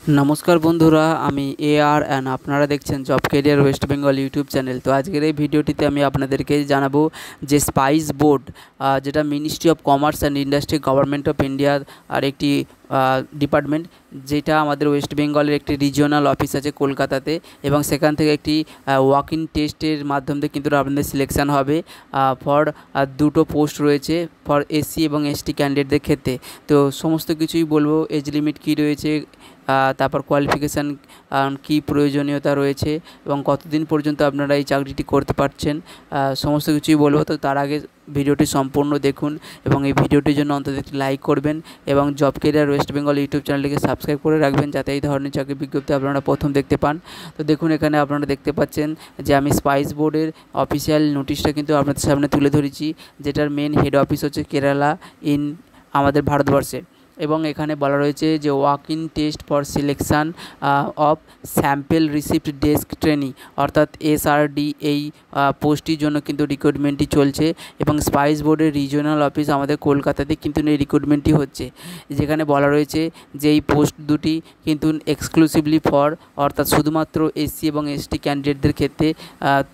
नमस्कार बंधुरा आमी AR एंड आपनारा देखছেন job career West Bengal YouTube channel. तो आजकेर এই ভিডিওটিতে আমি আপনাদেরকে জানাবো যে স্পাইস বোর্ড যেটা ministry of commerce and industry government of ইন্ডিয়ার আর একটি ডিপার্টমেন্ট, যেটা আমাদের ওয়েস্ট বেঙ্গলের একটি রিজিওনাল অফিস আছে কলকাতাতে, এবং সেখান থেকে একটি ওয়াক ইন টেস্টের মাধ্যমে কিন্তু আপনাদের সিলেকশান হবে ফর দুটো পোস্ট রয়েছে ফর এসসি এবং এসটি ক্যান্ডিডেটদের ক্ষেত্রে। তো সমস্ত কিছুই বলবো, এজ লিমিট কী রয়েছে, তারপর কোয়ালিফিকেশান কী প্রয়োজনীয়তা রয়েছে এবং কতদিন পর্যন্ত আপনারা এই চাকরিটি করতে পারছেন, সমস্ত কিছুই বলবো। তো তার আগে ভিডিওটি সম্পূর্ণ দেখুন এবং এই ভিডিওটির জন্য অন্তত একটি লাইক করবেন এবং job career West Bengal YouTube চ্যানেলটিকে সাবস্ক্রাইব করে রাখবেন, যাতে এই ধরনের চাকরি বিজ্ঞপ্তি আপনারা প্রথম দেখতে পান। তো দেখুন, এখানে আপনারা দেখতে পাচ্ছেন যে আমি স্পাইস বোর্ডের অফিসিয়াল নোটিশটা কিন্তু আপনাদের সামনে তুলে ধরেছি, যেটার মেন হেড অফিস হচ্ছে কেরালা ইন আমাদের ভারতবর্ষে। এবং এখানে বলা রয়েছে যে walk in test for selection of sample receipt desk trainee, অর্থাৎ SRD এই পোস্টটির জন্য কিন্তু রিক্রুটমেন্টটি চলছে। এবং স্পাইস বোর্ডের রিজিওনাল অফিস আমাদের কলকাতাতে কিন্তু এই রিক্রুটমেন্টটি হচ্ছে, যেখানে বলা রয়েছে যে এই পোস্ট দুটি কিন্তু এক্সক্লুসিভলি ফর, অর্থাৎ শুধুমাত্র SC এবং ST ক্যান্ডিডেটদের ক্ষেত্রে।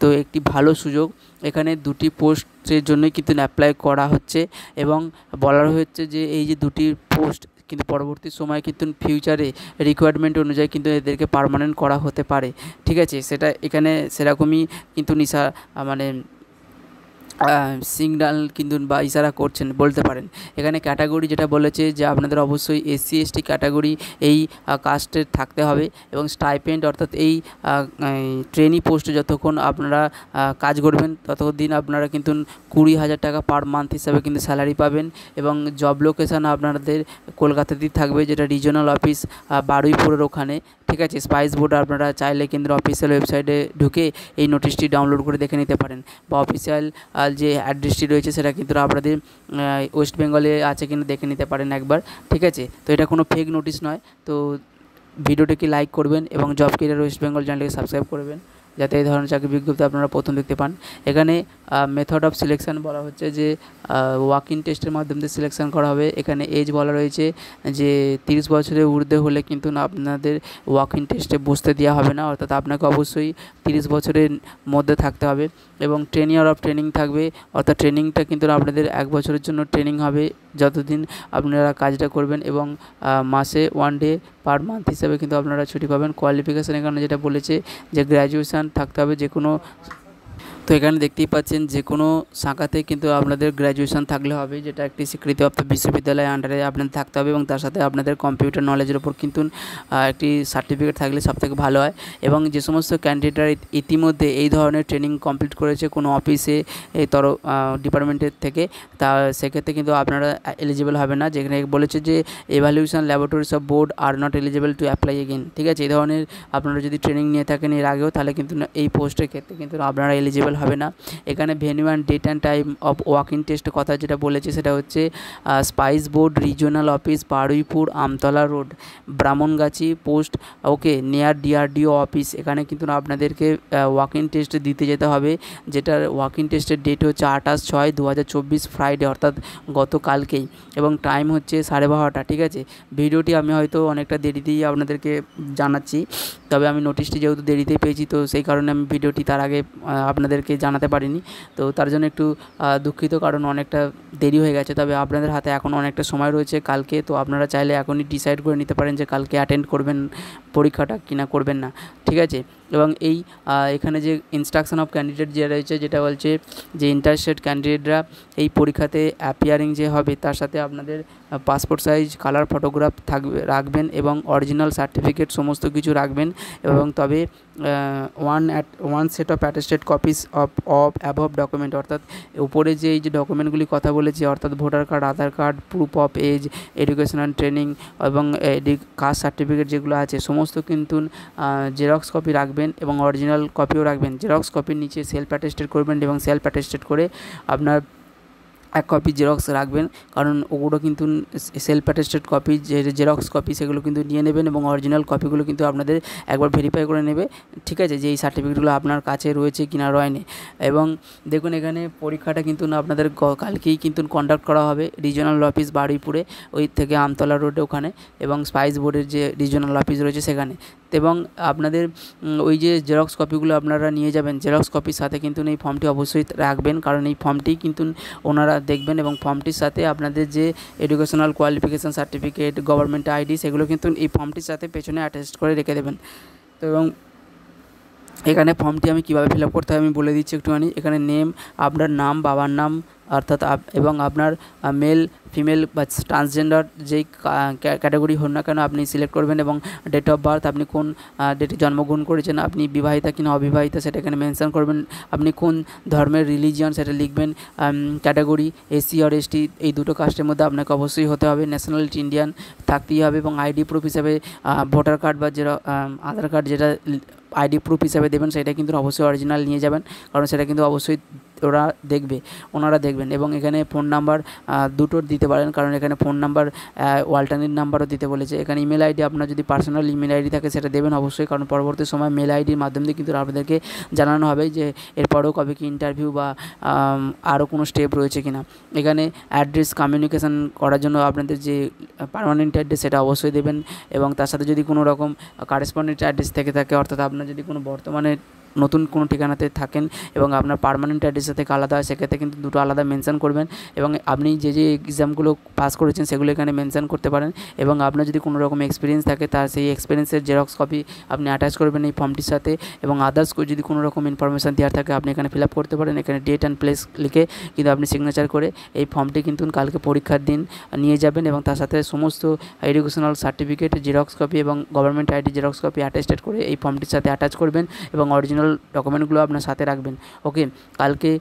তো একটি ভালো সুযোগ, এখানে দুটি পোস্টের জন্যই কিন্তু অ্যাপ্লাই করা হচ্ছে এবং বলা হচ্ছে যে এই যে দুটি পোস্ট কিন্তু পরবর্তী সময়ে কিন্তু ফিউচারে রিকোয়ারমেন্ট অনুযায়ী কিন্তু এদেরকে পার্মানেন্ট করা হতে পারে, ঠিক আছে। সেটা এখানে সেরকমই কিন্তু মানে সিগনাল কিন্তু বা ইশারা করছেন বলতে পারেন। এখানে ক্যাটাগরি যেটা বলেছে যে আপনাদের অবশ্যই SC ST ক্যাটাগরি এই কাস্টের থাকতে হবে এবং স্টাইপেন্ড, অর্থাৎ এই ট্রেনি পোস্টে যতক্ষণ আপনারা কাজ করবেন ততদিন আপনারা কিন্তু 20,000 টাকা পার মান্থ হিসাবে কিন্তু স্যালারি পাবেন। এবং জব লোকেশান আপনাদের কলকাতাতেই থাকবে, যেটা রিজিওনাল অফিস বারুইপুরের ওখানে, ঠিক আছে। স্পাইস বোর্ড আপনারা চাইলে কিন্তু অফিসিয়াল ওয়েবসাইটে ঢুকে এই নোটিশটি ডাউনলোড করে দেখে নিতে পারেন, বা অফিসিয়াল যে অ্যাড্রেসটি রয়েছে সেটা কিন্তু আপনাদের ওয়েস্ট বেঙ্গলে আছে কিনা দেখে নিতে পারেন একবার, ঠিক আছে। তো এটা কোনো ফেক নোটিশ নয়। তো ভিডিওটিকে লাইক করবেন এবং জব ক্যারিয়ার ওয়েস্ট বেঙ্গল চ্যানেলটিকে সাবস্ক্রাইব করবেন, যাতে এই ধরনের চাকরি বিজ্ঞপ্তি আপনারা প্রথম দেখতে পান। এখানে মেথড অফ সিলেকশান বলা হচ্ছে যে ওয়াক ইন টেস্টের মাধ্যমে সিলেকশান করা হবে। এখানে এজ বলা রয়েছে যে 30 বছরের ঊর্ধ্বে হলে কিন্তু আপনাদের ওয়াক ইন টেস্টে বসতে দেওয়া হবে না, অর্থাৎ আপনাকে অবশ্যই 30 বছরের মধ্যে থাকতে হবে। এবং ইয়ার অফ ট্রেনিং থাকবে, অর্থাৎ ট্রেনিংটা কিন্তু আপনাদের 1 বছরের জন্য ট্রেনিং হবে, যতদিন আপনারা কাজটা করবেন, এবং মাসে 1 ডে পার মান্থ হিসাবে কিন্তু আপনারা ছুটি পাবেন। কোয়ালিফিকেশান এখানে যেটা বলেছে যে গ্র্যাজুয়েশান থাকতে হবে যে কোনো। তো এখানে দেখতেই পাচ্ছেন যে কোনো শাখাতে কিন্তু আপনাদের গ্র্যাজুয়েশান থাকলে হবে, যেটা একটি স্বীকৃতিপ্রাপ্ত বিশ্ববিদ্যালয়ের আন্ডারে আপনাদের থাকতে হবে, এবং তার সাথে আপনাদের কম্পিউটার নলেজের ওপর কিন্তু একটি সার্টিফিকেট থাকলে সবথেকে ভালো হয়। এবং যে সমস্ত ক্যান্ডিডেটরা ইতিমধ্যে এই ধরনের ট্রেনিং কমপ্লিট করেছে কোনো অফিসে ডিপার্টমেন্টের থেকে, তা সেক্ষেত্রে কিন্তু আপনারা এলিজিবল হবে না। যেখানে বলেছে যে evaluation laboratories of board are not eligible to apply again, ঠিক আছে। এই ধরনের আপনারা যদি ট্রেনিং নিয়ে থাকেন এর আগেও, তাহলে কিন্তু এই পোস্টের ক্ষেত্রে কিন্তু আপনারা এলিজিবল হবে না। এখানে venue and date and time of walk in টেস্টের কথা যেটা বলেছে সেটা হচ্ছে spice board regional office Baruipur Amtala road Brahmangachhi post, okay, near DRDO office. এখানে কিন্তু আপনাদেরকে ওয়াক ইন টেস্ট দিতে যেতে হবে, যেটার ওয়াক ইন টেস্টের ডেট হচ্ছে 28/6/2024 ফ্রাইডে, অর্থাৎ গতকালকেই, এবং টাইম হচ্ছে 12:30, ঠিক আছে। ভিডিওটি আমি হয়তো অনেকটা দেরিতেই আপনাদেরকে জানাচ্ছি, তবে আমি নোটিশটি যেহেতু দেরিতেই পেয়েছি, তো সেই কারণে আমি ভিডিওটি তার আগে আপনাদেরকে জানাতে পারিনি। তো তার জন্য একটু দুঃখিত, কারণ অনেকটা দেরি হয়ে গেছে। তবে আপনাদের হাতে এখন অনেকটা সময় রয়েছে কালকে, তো আপনারা চাইলে এখনই ডিসাইড করে নিতে পারেন যে কালকে অ্যাটেন্ড করবেন পরীক্ষাটা কিনা করবেন না, ঠিক আছে। এবং এই এখানে যে ইনস্ট্রাকশন অফ ক্যান্ডিডেট যে রয়েছে, যেটা বলছে যে ইন্টারেস্টেড ক্যান্ডিডেটরা এই পরীক্ষাতে অ্যাপিয়ারিং যে হবে তার সাথে আপনাদের পাসপোর্ট সাইজ কালার ফটোগ্রাফ রাখবেন এবং অরিজিনাল সার্টিফিকেট সমস্ত কিছু রাখবেন। এবং তবে one set of attested copies of above document, অর্থাৎ উপরে যে এই যে ডকুমেন্টগুলি কথা বলেছি, অর্থাৎ voter card, Aadhaar card, proof of age, education and training এবং কাস্ট সার্টিফিকেট যেগুলো আছে সমস্ত কিন্তু জেরক্স কপি রাখবেন এবং অরিজিনাল কপিও রাখবেন। জেরক্স কপির নিচে সেলফ অ্যাটেস্টেড করবেন এবং সেলফ অ্যাটেস্টেড করে আপনার এক কপি জেরক্স রাখবেন, কারণ ওগুলো কিন্তু সেলফ অ্যাটেস্টেড কপি, যে জেরক্স কপি সেগুলো কিন্তু নিয়ে নেবেন এবং অরিজিনাল কপিগুলো কিন্তু আপনাদের একবার ভেরিফাই করে নেবে, ঠিক আছে, যে এই সার্টিফিকেটগুলো আপনার কাছে রয়েছে কিনা রয়নি। এবং দেখুন এখানে পরীক্ষাটা কিন্তু আপনাদের কালকেই কিন্তু কন্ডাক্ট করা হবে রিজিওনাল অফিস বারুইপুরে, ওই থেকে আমতলা রোডে ওখানে, এবং স্পাইস বোর্ডের যে রিজিওনাল অফিস রয়েছে সেখানে। এবং আপনাদের ওই যে জেরক্স কপিগুলো আপনারা নিয়ে যাবেন, জেরক্স কপির সাথে কিন্তু এই ফর্মটি অবশ্যই রাখবেন, কারণ এই ফর্মটি কিন্তু ওনারা দেখবেন এবং ফর্মটির সাথে আপনাদের যে educational qualification certificate, government ID, সেগুলো কিন্তু এই ফর্মটির সাথে পেছনে অ্যাটাচ করে রেখে দেবেন। তো এবং এখানে ফর্মটি আমি কীভাবে ফিল আপ করতে হয় আমি বলে দিচ্ছি একটুখানি। এখানে নেম, আপনার নাম, বাবার নাম অর্থাৎ এবং আপনার মেল, ফিমেল বা ট্রান্সজেন্ডার যেই ক্যাটাগরি হন না কেন আপনি সিলেক্ট করবেন, এবং ডেট অফ বার্থ, আপনি কোন ডেটে জন্মগ্রহণ করেছেন, আপনি বিবাহিতা কিনা অবিবাহিতা সেটা এখানে মেনশন করবেন, আপনি কোন ধর্মের রিলিজিয়ন সেটা লিখবেন, ক্যাটাগরি এসসি আর এসটি এই দুটো কাস্টের মধ্যে আপনাকে অবশ্যই হতে হবে, ন্যাশনালিটি ইন্ডিয়ান থাকতেই হবে, এবং আইডি প্রুফ হিসাবে ভোটার কার্ড বা যেটা আধার কার্ড যেটা আইডি প্রুফ হিসাবে দেবেন সেটা কিন্তু অবশ্যই অরিজিনাল নিয়ে যাবেন, কারণ সেটা কিন্তু অবশ্যই ওনারা দেখবেন। এবং এখানে ফোন নাম্বার দুটো দিতে পারেন, কারণ এখানে ফোন নাম্বার অল্টারনেট নাম্বারও দিতে বলেছে। এখানে ইমেল আইডি, আপনার যদি পার্সোনাল ইমেল আইডি থাকে সেটা দেবেন অবশ্যই, কারণ পরবর্তী সময় মেল আইডির মাধ্যমে কিন্তু আপনাদেরকে জানানো হবে যে এরপরেও কবে কি ইন্টারভিউ বা আরও কোনো স্টেপ রয়েছে কিনা। এখানে অ্যাড্রেস কমিউনিকেশান করার জন্য আপনাদের যে পার্মানেন্ট অ্যাড্রেস সেটা অবশ্যই দেবেন, এবং তার সাথে যদি কোনো রকম কারেসপন্ডেন্ট অ্যাড্রেস থেকে থাকে, অর্থাৎ আপনার যদি কোনো বর্তমানে নতুন কোনো ঠিকানাতে থাকেন এবং আপনার পার্মানেন্ট অ্যাড্রেসের থেকে আলাদা হয়, সেক্ষেত্রে কিন্তু দুটো আলাদা মেনশন করবেন, এবং আপনি যে এক্সামগুলো পাস করেছেন সেগুলো এখানে মেনশন করতে পারেন, এবং আপনার যদি কোনো রকম এক্সপিরিয়েন্স থাকে তার সেই এক্সপিরিয়েন্সের জেরক্স কপি আপনি অ্যাটাচ করবেন এই ফর্মটির সাথে, এবং আদার্স যদি কোনো রকম ইনফরমেশান দেওয়ার থাকে আপনি এখানে ফিল আপ করতে পারেন। এখানে ডেট অ্যান্ড প্লেস লিখে কিন্তু আপনি সিগনেচার করে এই ফর্মটি কিন্তু কালকে পরীক্ষার দিন নিয়ে যাবেন, এবং তার সাথে সমস্ত এডুকেশনাল সার্টিফিকেট জেরক্স কপি এবং government ID xerox copy attested করে এই ফর্মটির সাথে অ্যাটাচ করবেন, এবং অরিজিনাল ডকুমেন্টগুলো আপনার সাথে রাখবেন। ওকে, কালকে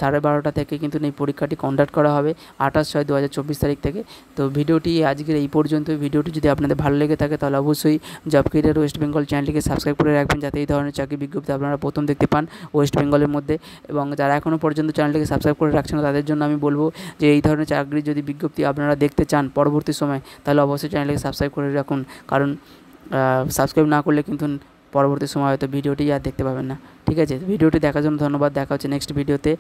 12:30 থেকে কিন্তু এই পরীক্ষাটি কন্ডাক্ট করা হবে 28/6/2024 তারিখ থেকে। তো ভিডিওটি আজকের এই পর্যন্ত। ভিডিওটি যদি আপনাদের ভালো লেগে থাকে তাহলে অবশ্যই জব ক্যারিয়ার ওয়েস্ট বেঙ্গল চ্যানেলটিকে সাবস্ক্রাইব করে রাখবেন, যাতে এই ধরনের চাকরি বিজ্ঞপ্তি আপনারা প্রথম দেখতে পান ওয়েস্ট বেঙ্গলের মধ্যে। এবং যারা এখনও পর্যন্ত চ্যানেলটিকে সাবস্ক্রাইব করে রাখছেন না তাদের জন্য আমি বলবো যে এই ধরনের চাকরির যদি বিজ্ঞপ্তি আপনারা দেখতে চান পরবর্তী সময়, তাহলে অবশ্যই চ্যানেলটিকে সাবস্ক্রাইব করে রাখুন, কারণ সাবস্ক্রাইব না করলে কিন্তু পরবর্তী সময় হয়তো ভিডিওটি আর দেখতে পাবেন না। ঠিক আছে, ভিডিওটি দেখার জন্য ধন্যবাদ। দেখা হচ্ছে নেক্সট ভিডিওতে।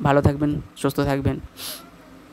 ভালো থাকবেন, সুস্থ থাকবেন।